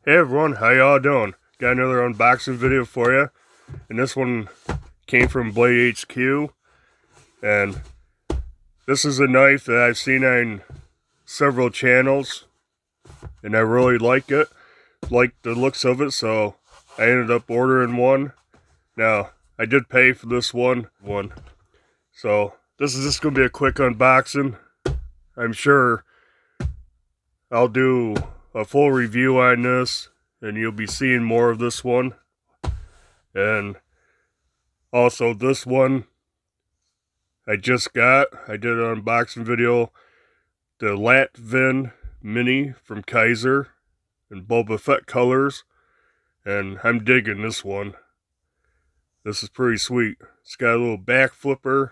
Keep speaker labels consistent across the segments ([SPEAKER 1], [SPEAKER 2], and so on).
[SPEAKER 1] Hey everyone, how y'all doing? Got another unboxing video for you, and this one came from Blade HQ, and this is a knife that I've seen on several channels, and I really like it, like the looks of it, so I ended up ordering one. Now, I did pay for this one, so this is just going to be a quick unboxing. I'm sure I'll do a full review on this, and you'll be seeing more of this one. And also this one I just got. I did an unboxing video. The Latvin Mini from Kaiser in Boba Fett colors. And I'm digging this one. This is pretty sweet. It's got a little back flipper.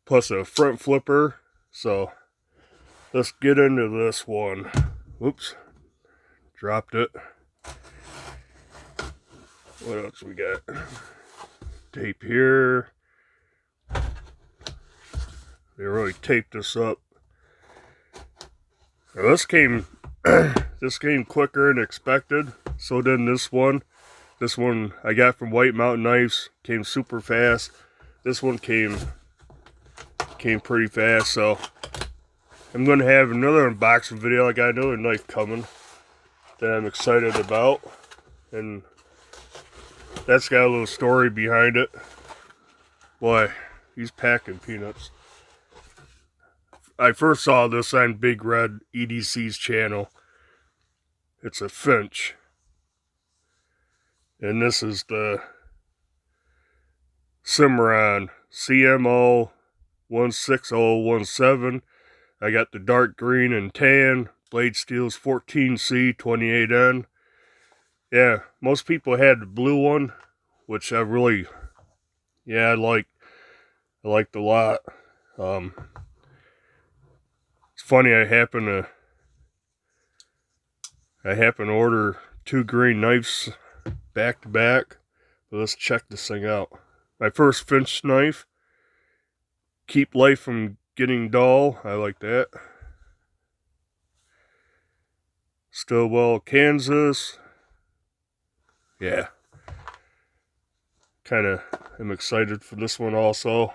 [SPEAKER 1] Plus a front flipper. So let's get into this one. Whoops. Dropped it. What else we got? Tape here. They really taped this up. Now this came quicker than expected. So did this one. This one I got from White Mountain Knives. Came super fast. This one came pretty fast. So I'm going to have another unboxing video. I got another knife coming that I'm excited about. And that's got a little story behind it. Boy, he's packing peanuts. I first saw this on Big Red EDC's channel. It's a Finch. And this is the Cimarron CMO 16017. I got the dark green and tan. Blade Steel's 14C 28N. Yeah, most people had the blue one, which I really, I liked a lot. It's funny, I happen to order two green knives back to back. But let's check this thing out. My first Finch knife. Keep life from getting dull. I like that. Stillwell, Kansas. Yeah. Kind of am excited for this one also.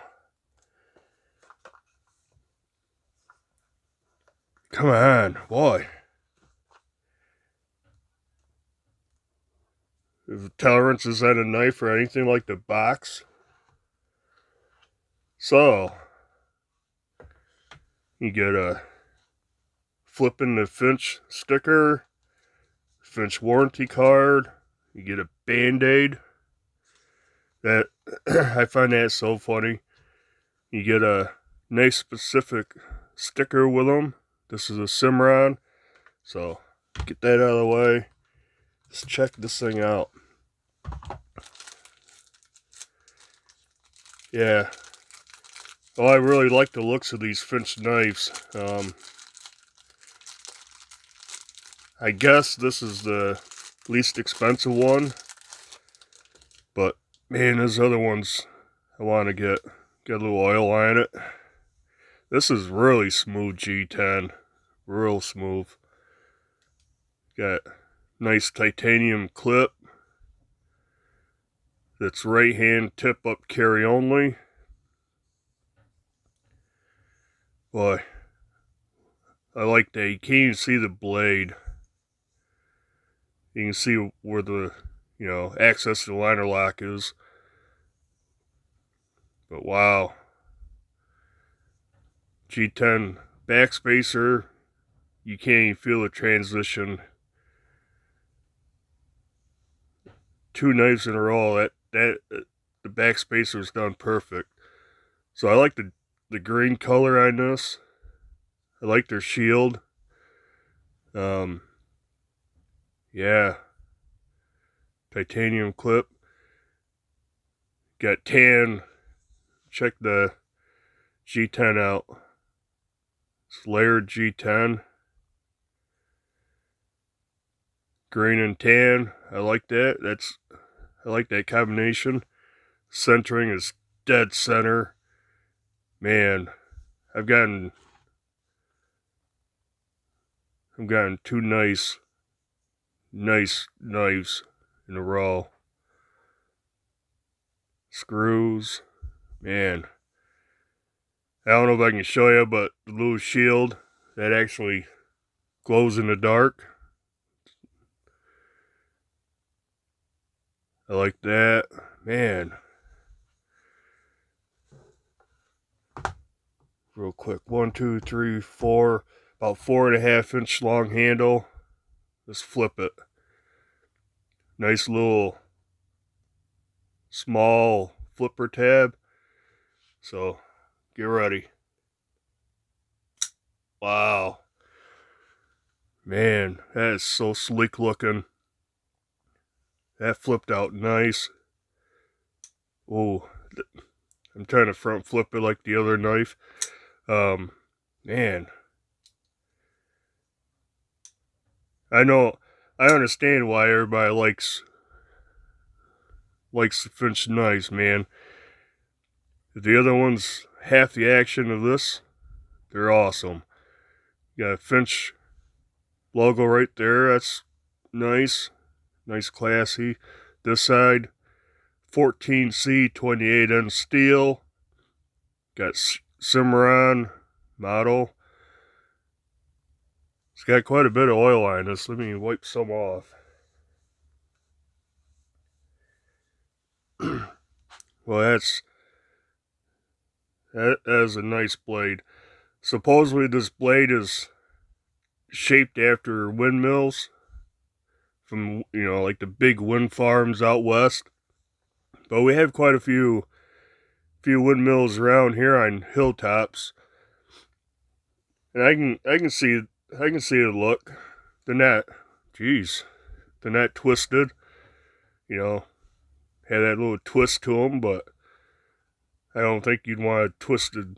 [SPEAKER 1] Come on, boy. If tolerance is on a knife or anything like the box. So, you get a flipping the Finch sticker, Finch warranty card, you get a Band-Aid. That I find that so funny. You get a nice specific sticker with them. This is a Cimarron. So, get that out of the way. Let's check this thing out. Yeah. Well, I really like the looks of these Finch knives. I guess this is the least expensive one. But, man, those other ones I want to get a little oil on it. This is really smooth G10. Real smooth. Got nice titanium clip. That's right hand tip up carry only. Boy, I like that. You can't even see the blade. You can see where the, access to the liner lock is. But wow. G10 backspacer. You can't even feel the transition. Two knives in a row. The backspacer is done perfect. So I like the green color on this. I like their shield. Yeah. Titanium clip. Got tan. Check the G10 out. It's layered G10. Green and tan. I like that. I like that combination. Centering is dead center. Man, I've gotten I've gotten two nice knives in a row. Screws, man. I don't know if I can show you, but the little shield that actually glows in the dark. I like that, man. Real quick, 1, 2, 3, 4, about 4.5 inch long handle. Just flip it. Nice little small flipper tab. So get ready. Wow, man, that is so sleek looking. That flipped out nice. Oh, I'm trying to front flip it like the other knife. Man, I understand why everybody likes the Finch knives, man. The other ones, half the action of this, they're awesome. Got a Finch logo right there. That's nice, classy. This side, 14C 28N steel. Got Cimarron model. It's got quite a bit of oil on this. Let me wipe some off. Well, that is a nice blade. Supposedly this blade is shaped after windmills from, like the big wind farms out west. But we have quite a few windmills around here on hilltops. And I can see the look. They're not twisted. Had that little twist to them, but I don't think you'd want a twisted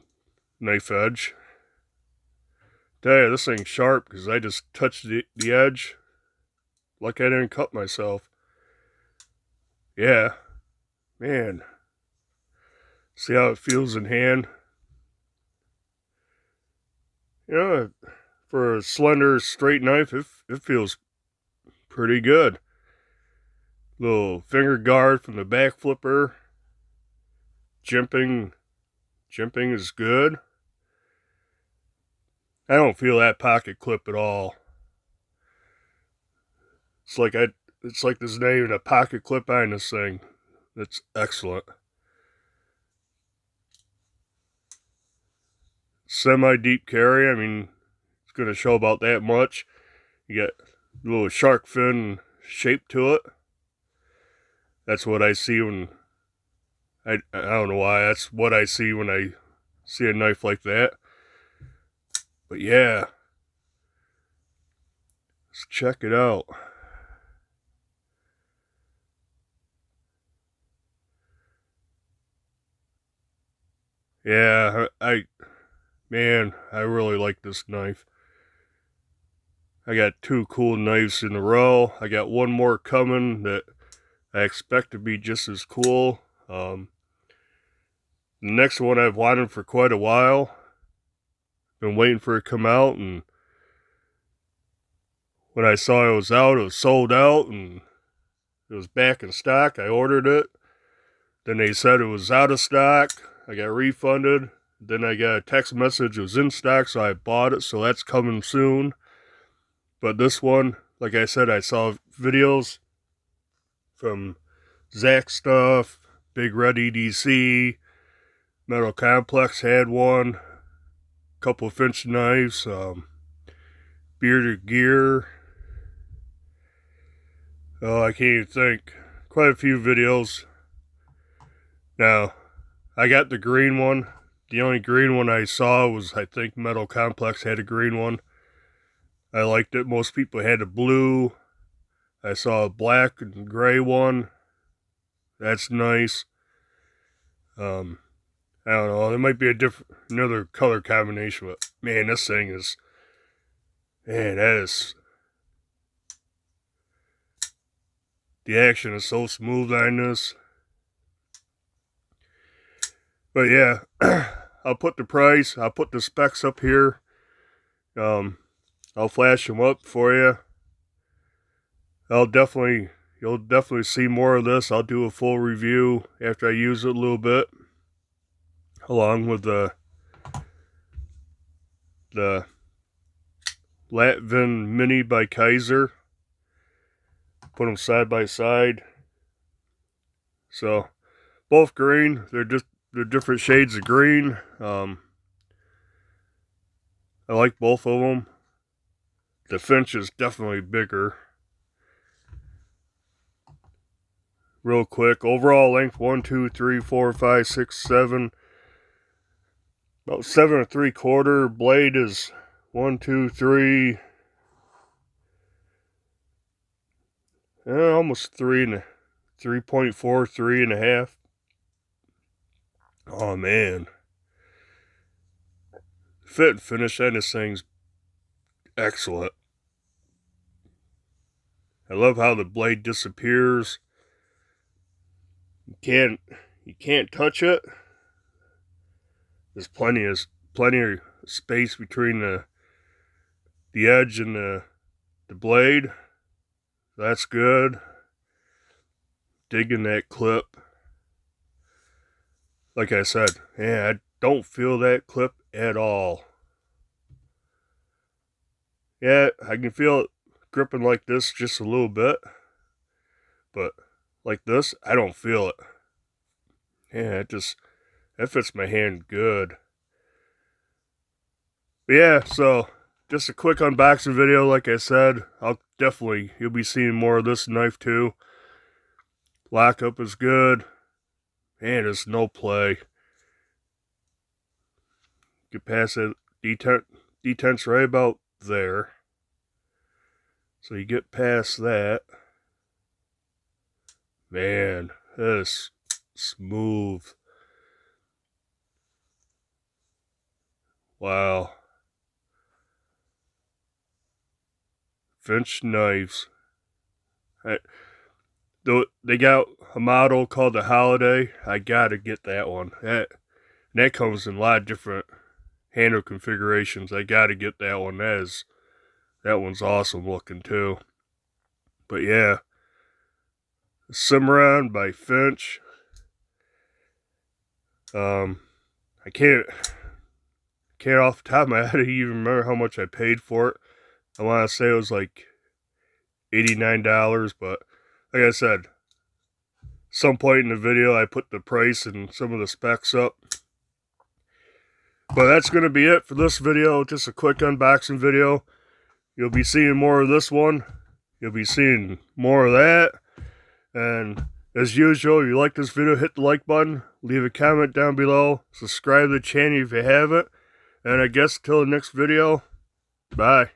[SPEAKER 1] knife edge. Tell you, this thing's sharp because I just touched the edge like I didn't cut myself. Yeah, man. See how it feels in hand? For a slender, straight knife, it feels pretty good. Little finger guard from the back flipper. Jimping is good. I don't feel that pocket clip at all. It's like there's not even a pocket clip on this thing. That's excellent. Semi-deep carry. I mean, it's going to show about that much. You got a little shark fin shape to it. That's what I see when I don't know why. That's what I see when I see a knife like that. But yeah, let's check it out. Yeah, man, I really like this knife. I got two cool knives in a row. I got one more coming that I expect to be just as cool. The next one I've wanted for quite a while. Been waiting for it to come out, and when I saw it was out, it was sold out, and it was back in stock. I ordered it. Then they said it was out of stock. I got refunded. Then I got a text message it was in stock, so I bought it. So that's coming soon. But this one, like I said, I saw videos from Zach Stuff, Big Red EDC, Metal Complex had one, couple of Finch knives, Bearded Gear. Oh, I can't even think. Quite a few videos. Now, I got the green one. The only green one I saw was, I think, Metal Complex had a green one. I liked it. Most people had a blue. I saw a black and gray one. That's nice. I don't know. There might be another color combination, but man, this thing is, the action is so smooth on this. But yeah, I'll put the price, I'll put the specs up here. I'll flash them up for you. You'll definitely see more of this. I'll do a full review after I use it a little bit, along with the Latvin Mini by Kaiser. Put them side by side. So both green. They're different shades of green. I like both of them. The Finch is definitely bigger. Real quick, overall length 1, 2, 3, 4, 5, 6, 7. About 7 3/4. Blade is 1, 2, 3. Almost 3.4, 3.5. Oh man. Fit and finish on this thing's excellent. I love how the blade disappears. You can't touch it. There's plenty of space between the edge and the blade. That's good. Digging that clip. Like I said, yeah, I don't feel that clip at all. Yeah, I can feel it gripping like this just a little bit, but like this, I don't feel it. Yeah, that fits my hand good. But yeah, so just a quick unboxing video. Like I said, you'll be seeing more of this knife too. Lockup is good, and it's no play. Get past it, detent's right about there. So you get past that. Man, this smooth. Wow. Finch knives. They got a model called the Holiday. I gotta get that one. That comes in a lot of different handle configurations. I gotta get that one. That one's awesome looking too. But yeah, Cimarron by Finch. I can't off the top of my head even remember how much I paid for it. I want to say it was like $89, but like I said, some point in the video I put the price and some of the specs up. But that's going to be it for this video. Just a quick unboxing video. You'll be seeing more of this one. You'll be seeing more of that. And as usual, if you like this video, hit the like button. Leave a comment down below. Subscribe to the channel if you haven't. And I guess till the next video, bye.